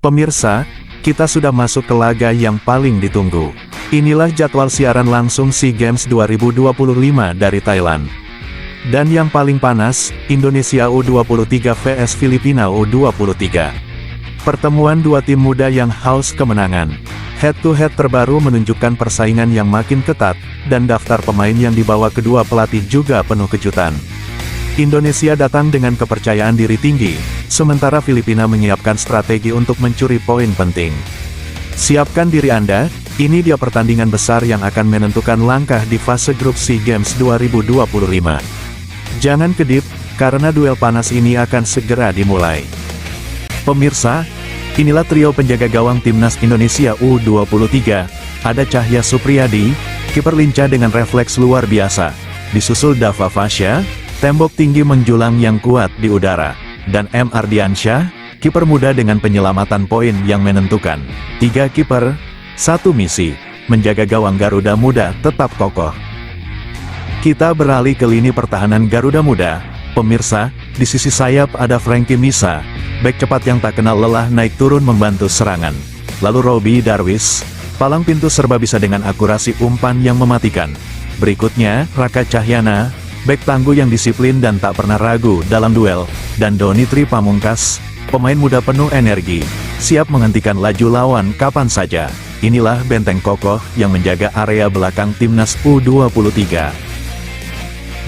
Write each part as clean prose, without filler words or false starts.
Pemirsa, kita sudah masuk ke laga yang paling ditunggu. Inilah jadwal siaran langsung SEA Games 2025 dari Thailand. Dan yang paling panas, Indonesia U23 vs Filipina U23. Pertemuan dua tim muda yang haus kemenangan. Head-to-head terbaru menunjukkan persaingan yang makin ketat, dan daftar pemain yang dibawa kedua pelatih juga penuh kejutan. Indonesia datang dengan kepercayaan diri tinggi, sementara Filipina menyiapkan strategi untuk mencuri poin penting. Siapkan diri Anda, ini dia pertandingan besar yang akan menentukan langkah di fase grup SEA Games 2025. Jangan kedip, karena duel panas ini akan segera dimulai. Pemirsa, inilah trio penjaga gawang Timnas Indonesia U23, ada Cahya Supriyadi, kiper lincah dengan refleks luar biasa, disusul Dava Fasya, tembok tinggi menjulang yang kuat di udara, dan M. Ardiansyah, kiper muda dengan penyelamatan poin yang menentukan. 3 kiper, 1 misi, menjaga gawang Garuda Muda tetap kokoh. Kita beralih ke lini pertahanan Garuda Muda. Pemirsa, di sisi sayap ada Frankie Misa, bek cepat yang tak kenal lelah naik turun membantu serangan. Lalu Robi Darwis, palang pintu serba bisa dengan akurasi umpan yang mematikan. Berikutnya, Raka Cahyana, bek tangguh yang disiplin dan tak pernah ragu dalam duel, dan Doni Tri Pamungkas, pemain muda penuh energi, siap menghentikan laju lawan kapan saja. Inilah benteng kokoh yang menjaga area belakang Timnas U23.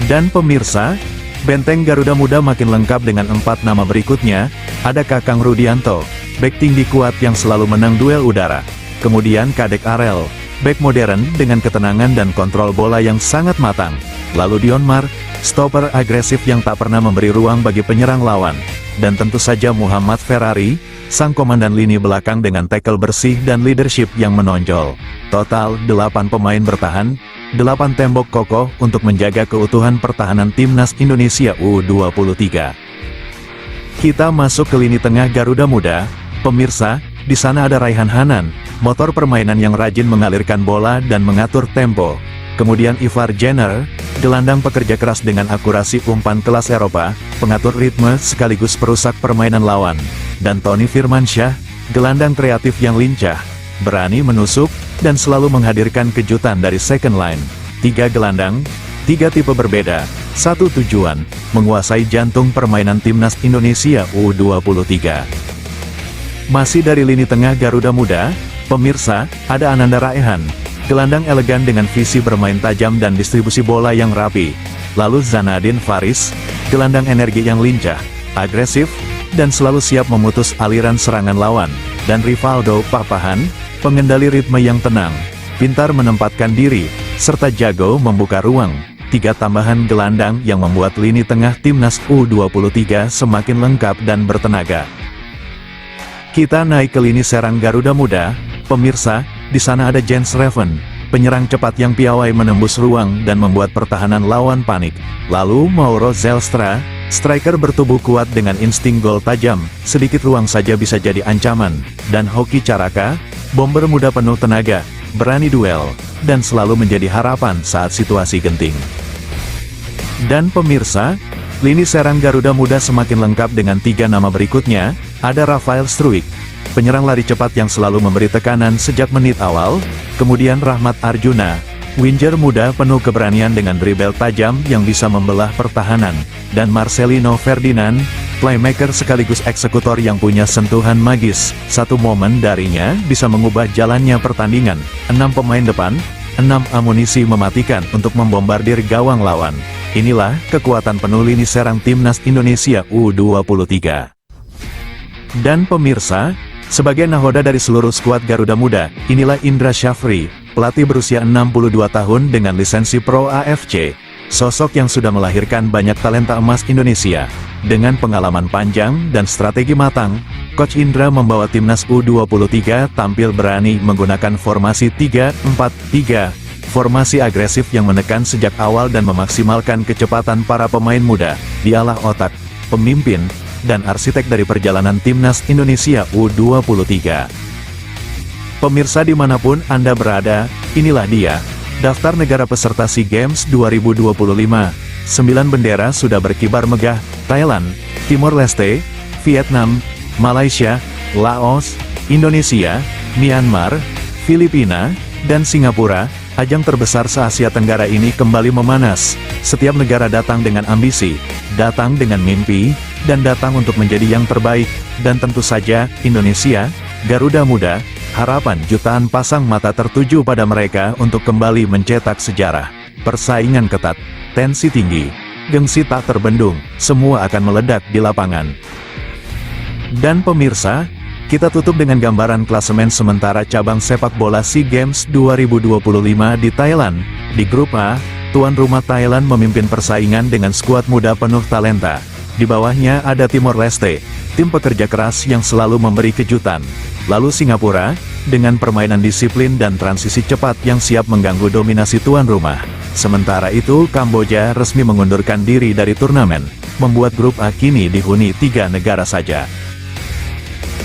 Dan pemirsa, benteng Garuda Muda makin lengkap dengan 4 nama berikutnya, ada Kakang Rudianto, bek tinggi kuat yang selalu menang duel udara. Kemudian Kadek Arel, bek modern dengan ketenangan dan kontrol bola yang sangat matang. Lalu Dionmar, stopper agresif yang tak pernah memberi ruang bagi penyerang lawan. Dan tentu saja Muhammad Ferrari, sang komandan lini belakang dengan tackle bersih dan leadership yang menonjol. Total 8 pemain bertahan, 8 tembok kokoh untuk menjaga keutuhan pertahanan Timnas Indonesia U23. Kita masuk ke lini tengah Garuda Muda. Pemirsa, di sana ada Raihan Hanan, motor permainan yang rajin mengalirkan bola dan mengatur tempo. Kemudian Ivar Jenner, gelandang pekerja keras dengan akurasi umpan kelas Eropa, pengatur ritme sekaligus perusak permainan lawan. Dan Tony Firmansyah, gelandang kreatif yang lincah, berani menusuk, dan selalu menghadirkan kejutan dari second line. 3 gelandang, 3 tipe berbeda, 1 tujuan, menguasai jantung permainan Timnas Indonesia U23. Masih dari lini tengah Garuda Muda, pemirsa, ada Ananda Raihan, gelandang elegan dengan visi bermain tajam dan distribusi bola yang rapi. Lalu Zanadin Faris, gelandang energi yang lincah, agresif, dan selalu siap memutus aliran serangan lawan. Dan Rivaldo Papahan, pengendali ritme yang tenang, pintar menempatkan diri, serta jago membuka ruang. 3 tambahan gelandang yang membuat lini tengah Timnas U23 semakin lengkap dan bertenaga. Kita naik ke lini serang Garuda Muda. Pemirsa, di sana ada Jens Reven, penyerang cepat yang piawai menembus ruang dan membuat pertahanan lawan panik. Lalu Mauro Zelstra, striker bertubuh kuat dengan insting gol tajam, sedikit ruang saja bisa jadi ancaman. Dan Hoki Caraka, bomber muda penuh tenaga, berani duel, dan selalu menjadi harapan saat situasi genting. Dan pemirsa, lini serang Garuda Muda semakin lengkap dengan 3 nama berikutnya, ada Rafael Struik, penyerang lari cepat yang selalu memberi tekanan sejak menit awal. Kemudian Rahmat Arjuna, winger muda penuh keberanian dengan dribble tajam yang bisa membelah pertahanan. Dan Marcelino Ferdinand, playmaker sekaligus eksekutor yang punya sentuhan magis. 1 momen darinya bisa mengubah jalannya pertandingan. 6 pemain depan, 6 amunisi mematikan untuk membombardir gawang lawan. Inilah kekuatan penuh lini serang Timnas Indonesia U23. Dan pemirsa, sebagai nahoda dari seluruh skuad Garuda Muda, inilah Indra Syafri, pelatih berusia 62 tahun dengan lisensi Pro AFC. Sosok yang sudah melahirkan banyak talenta emas Indonesia. Dengan pengalaman panjang dan strategi matang, Coach Indra membawa Timnas U23 tampil berani menggunakan formasi 3-4-3, formasi agresif yang menekan sejak awal dan memaksimalkan kecepatan para pemain muda. Dialah otak, pemimpin, dan arsitek dari perjalanan Timnas Indonesia U23. Pemirsa dimanapun Anda berada, inilah dia, daftar negara peserta SEA Games 2025. 9 bendera sudah berkibar megah, Thailand, Timor Leste, Vietnam, Malaysia, Laos, Indonesia, Myanmar, Filipina, dan Singapura. Ajang terbesar se-Asia Tenggara ini kembali memanas. Setiap negara datang dengan ambisi, datang dengan mimpi, dan datang untuk menjadi yang terbaik. Dan tentu saja, Indonesia, Garuda Muda, harapan jutaan pasang mata tertuju pada mereka untuk kembali mencetak sejarah. Persaingan ketat, tensi tinggi, gengsi tak terbendung, semua akan meledak di lapangan. Dan pemirsa, kita tutup dengan gambaran klasemen sementara cabang sepak bola SEA Games 2025 di Thailand. Di grup A, tuan rumah Thailand memimpin persaingan dengan skuad muda penuh talenta. Di bawahnya ada Timor Leste, tim pekerja keras yang selalu memberi kejutan. Lalu Singapura, dengan permainan disiplin dan transisi cepat yang siap mengganggu dominasi tuan rumah. Sementara itu, Kamboja resmi mengundurkan diri dari turnamen, membuat grup A kini dihuni 3 negara saja.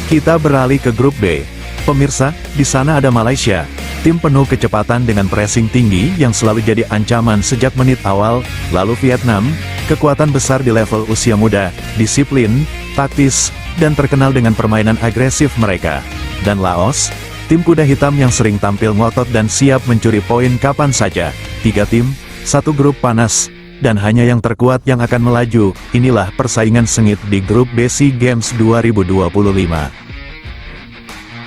Kita beralih ke grup B. Pemirsa, di sana ada Malaysia, tim penuh kecepatan dengan pressing tinggi yang selalu jadi ancaman sejak menit awal. Lalu Vietnam, kekuatan besar di level usia muda, disiplin, taktis, dan terkenal dengan permainan agresif mereka. Dan Laos, tim kuda hitam yang sering tampil ngotot dan siap mencuri poin kapan saja. 3 tim, 1 grup panas, dan hanya yang terkuat yang akan melaju. Inilah persaingan sengit di grup B SEA Games 2025.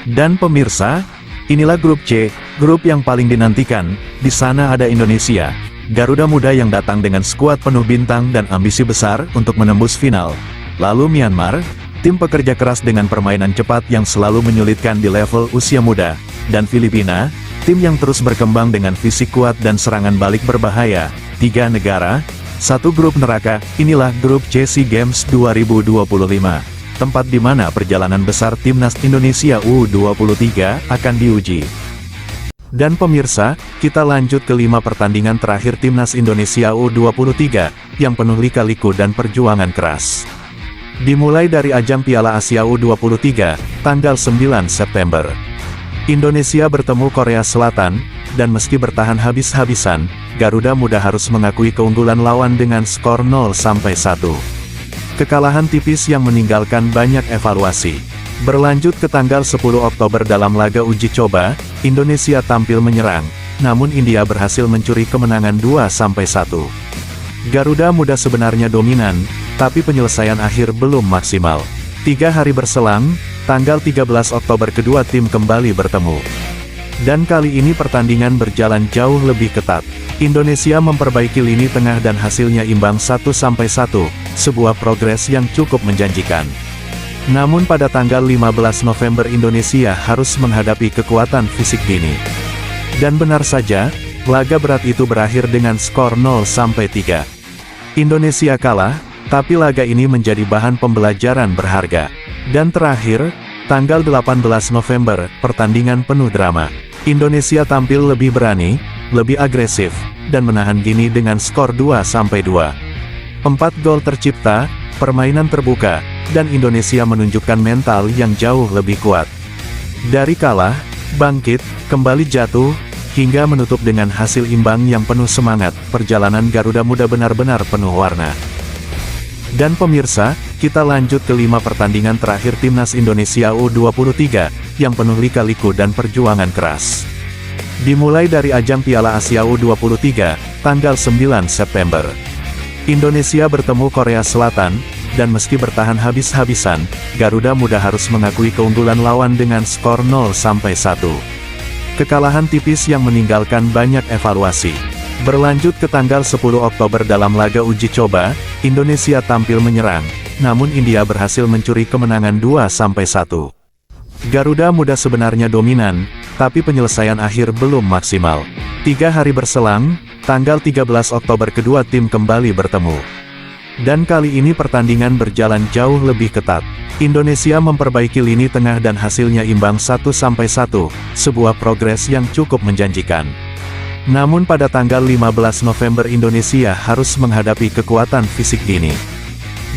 Dan pemirsa, inilah grup C, grup yang paling dinantikan. Di sana ada Indonesia, Garuda Muda yang datang dengan skuad penuh bintang dan ambisi besar untuk menembus final. Lalu Myanmar, tim pekerja keras dengan permainan cepat yang selalu menyulitkan di level usia muda. Dan Filipina, tim yang terus berkembang dengan fisik kuat dan serangan balik berbahaya. 3 negara, 1 grup neraka. Inilah grup C SEA Games 2025. Tempat di mana perjalanan besar timnas Indonesia U23 akan diuji. Dan pemirsa, kita lanjut ke 5 pertandingan terakhir timnas Indonesia U23, yang penuh lika-liku dan perjuangan keras. Dimulai dari ajang Piala Asia U23, tanggal 9 September. Indonesia bertemu Korea Selatan, dan meski bertahan habis-habisan, Garuda Muda harus mengakui keunggulan lawan dengan skor 0-1. Kekalahan tipis yang meninggalkan banyak evaluasi. Berlanjut ke tanggal 10 Oktober dalam laga uji coba, Indonesia tampil menyerang, namun India berhasil mencuri kemenangan 2-1. Garuda Muda sebenarnya dominan, tapi penyelesaian akhir belum maksimal. 3 hari berselang, tanggal 13 Oktober kedua tim kembali bertemu. Dan kali ini pertandingan berjalan jauh lebih ketat. Indonesia memperbaiki lini tengah dan hasilnya imbang 1-1, sebuah progres yang cukup menjanjikan. Namun pada tanggal 15 November Indonesia harus menghadapi kekuatan fisik Guinea. Dan benar saja, laga berat itu berakhir dengan skor 0-3. Indonesia kalah, tapi laga ini menjadi bahan pembelajaran berharga. Dan terakhir, tanggal 18 November, pertandingan penuh drama. Indonesia tampil lebih berani, lebih agresif, dan menahan Guinea dengan skor 2-2. 4 gol tercipta, permainan terbuka, dan Indonesia menunjukkan mental yang jauh lebih kuat. Dari kalah, bangkit, kembali jatuh, hingga menutup dengan hasil imbang yang penuh semangat, perjalanan Garuda Muda benar-benar penuh warna. Dan pemirsa, kita lanjut ke 5 pertandingan terakhir timnas Indonesia U23, yang penuh lika-liku dan perjuangan keras. Dimulai dari ajang Piala Asia U23, tanggal 9 September. Indonesia bertemu Korea Selatan, dan meski bertahan habis-habisan, Garuda Muda harus mengakui keunggulan lawan dengan skor 0-1. Kekalahan tipis yang meninggalkan banyak evaluasi. Berlanjut ke tanggal 10 Oktober dalam laga uji coba, Indonesia tampil menyerang, namun India berhasil mencuri kemenangan 2-1. Garuda Muda sebenarnya dominan, tapi penyelesaian akhir belum maksimal. 3 hari berselang, tanggal 13 Oktober kedua tim kembali bertemu. Dan kali ini pertandingan berjalan jauh lebih ketat. Indonesia memperbaiki lini tengah dan hasilnya imbang 1-1, sebuah progres yang cukup menjanjikan. Namun pada tanggal 15 November Indonesia harus menghadapi kekuatan fisik Guinea.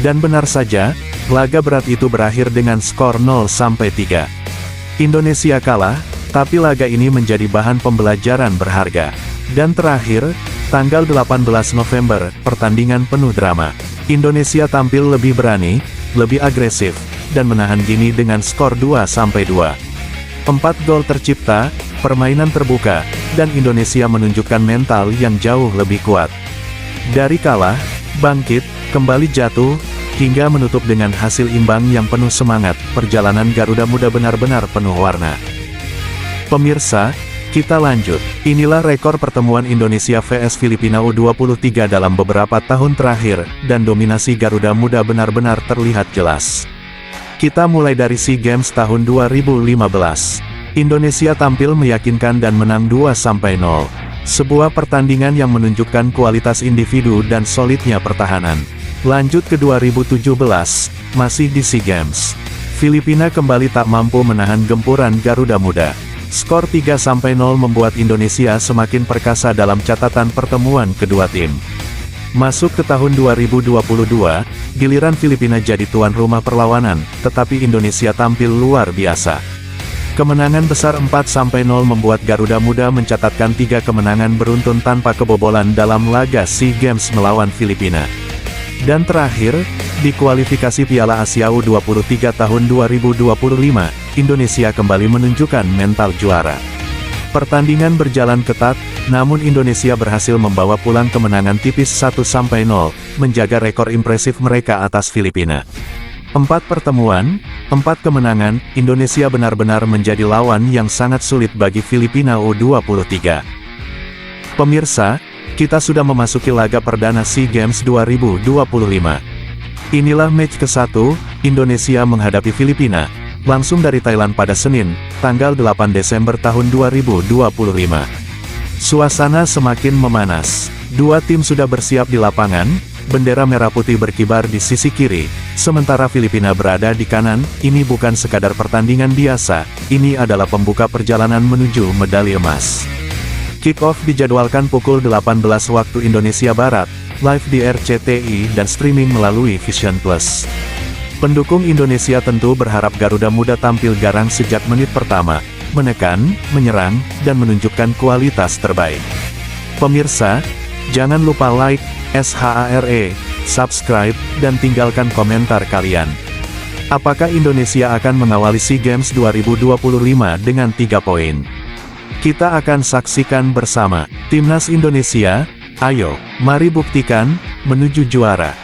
Dan benar saja, laga berat itu berakhir dengan skor 0-3. Indonesia kalah, tapi laga ini menjadi bahan pembelajaran berharga. Dan terakhir, tanggal 18 November, pertandingan penuh drama. Indonesia tampil lebih berani, lebih agresif, dan menahan Gini dengan skor 2-2. 4 gol tercipta, permainan terbuka, dan Indonesia menunjukkan mental yang jauh lebih kuat. Dari kalah, bangkit, kembali jatuh, hingga menutup dengan hasil imbang yang penuh semangat, perjalanan Garuda Muda benar-benar penuh warna. Pemirsa, kita lanjut. Inilah rekor pertemuan Indonesia vs Filipina U23 dalam beberapa tahun terakhir, dan dominasi Garuda Muda benar-benar terlihat jelas. Kita mulai dari SEA Games tahun 2015. Indonesia tampil meyakinkan dan menang 2-0. Sebuah pertandingan yang menunjukkan kualitas individu dan solidnya pertahanan. Lanjut ke 2017, masih di SEA Games. Filipina kembali tak mampu menahan gempuran Garuda Muda. Skor 3-0 membuat Indonesia semakin perkasa dalam catatan pertemuan kedua tim. Masuk ke tahun 2022, giliran Filipina jadi tuan rumah perlawanan, tetapi Indonesia tampil luar biasa. Kemenangan besar 4-0 membuat Garuda Muda mencatatkan 3 kemenangan beruntun tanpa kebobolan dalam laga SEA Games melawan Filipina. Dan terakhir, di kualifikasi Piala Asia U23 tahun 2025, Indonesia kembali menunjukkan mental juara. Pertandingan berjalan ketat, namun Indonesia berhasil membawa pulang kemenangan tipis 1-0, menjaga rekor impresif mereka atas Filipina. 4 pertemuan, 4 kemenangan, Indonesia benar-benar menjadi lawan yang sangat sulit bagi Filipina U23. Pemirsa, kita sudah memasuki laga perdana SEA Games 2025. Inilah match ke-1, Indonesia menghadapi Filipina, langsung dari Thailand pada Senin, tanggal 8 Desember tahun 2025. Suasana semakin memanas. Dua tim sudah bersiap di lapangan, bendera merah putih berkibar di sisi kiri, sementara Filipina berada di kanan. Ini bukan sekadar pertandingan biasa, ini adalah pembuka perjalanan menuju medali emas. Kick-off dijadwalkan pukul 18 waktu Indonesia Barat, live di RCTI dan streaming melalui Vision Plus. Pendukung Indonesia tentu berharap Garuda Muda tampil garang sejak menit pertama, menekan, menyerang, dan menunjukkan kualitas terbaik. Pemirsa, jangan lupa like, subscribe, dan tinggalkan komentar kalian. Apakah Indonesia akan mengawali SEA Games 2025 dengan 3 poin? Kita akan saksikan bersama. Timnas Indonesia, ayo, mari buktikan, menuju juara.